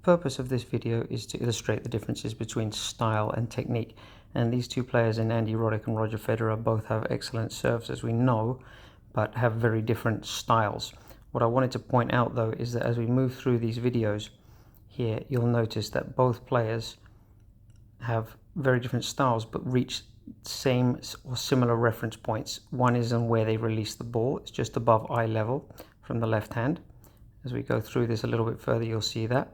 purpose of this video is to illustrate the differences between style and technique. And these two players in Andy Roddick and Roger Federer both have excellent serves, as we know, but have very different styles. What I wanted to point out, though, is that as we move through these videos here, you'll notice that both players have very different styles, but reach same or similar reference points. One is on where they release the ball. It's just above eye level from the left hand. As we go through this a little bit further, you'll see that.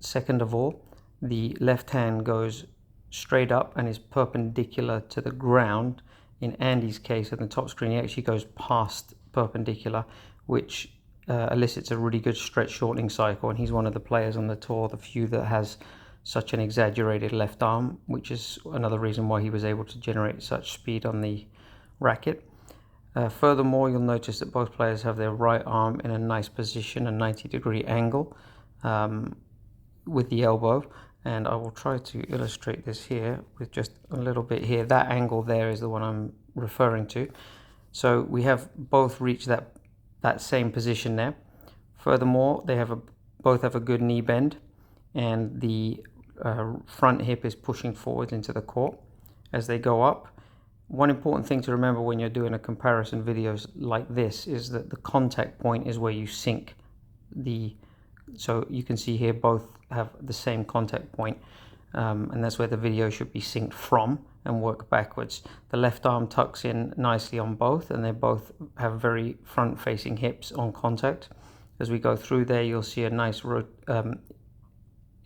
Second of all, the left hand goes straight up and is perpendicular to the ground. In Andy's case, on the top screen, he actually goes past perpendicular, which elicits a really good stretch shortening cycle. And he's one of the players on the tour, the few that has such an exaggerated left arm, which is another reason why he was able to generate such speed on the racket. Furthermore, you'll notice that both players have their right arm in a nice position, a 90-degree angle with the elbow. And I will try to illustrate this here with just a little bit here. That angle there is the one I'm referring to. So we have both reached that same position there. Furthermore, they have both have a good knee bend, and the front hip is pushing forward into the court as they go up. One important thing to remember when you're doing a comparison videos like this is that the contact point is where you sink so you can see here both have the same contact point, and that's where the video should be synced from and work backwards. The left arm tucks in nicely on both, and they both have very front-facing hips on contact. As we go through there, you'll see a nice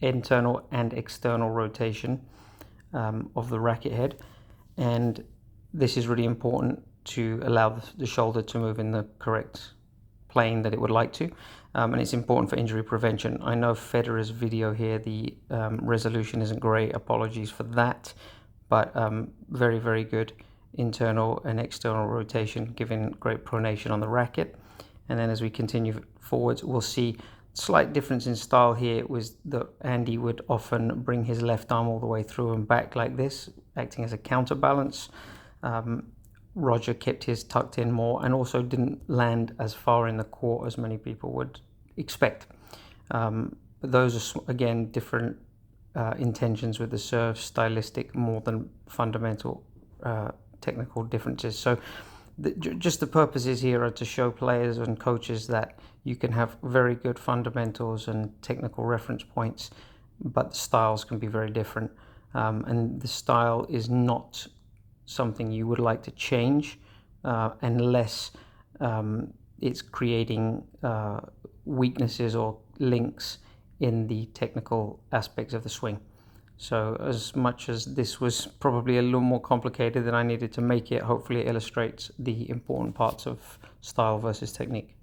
internal and external rotation of the racket head, and this is really important to allow the shoulder to move in the correct plane that it would like to, and it's important for injury prevention. I know Federer's video here, the resolution isn't great, apologies for that, but very, very good internal and external rotation, giving great pronation on the racket. And then as we continue forwards, we'll see slight difference in style here. It was that Andy would often bring his left arm all the way through and back like this, acting as a counterbalance. Roger kept his tucked in more and also didn't land as far in the court as many people would expect. But those are, again, different intentions with the serve, stylistic more than fundamental technical differences. So just the purposes here are to show players and coaches that you can have very good fundamentals and technical reference points, but the styles can be very different. And the style is not something you would like to change unless it's creating weaknesses or links in the technical aspects of the swing. So as much as this was probably a little more complicated than I needed to make it, hopefully it illustrates the important parts of style versus technique.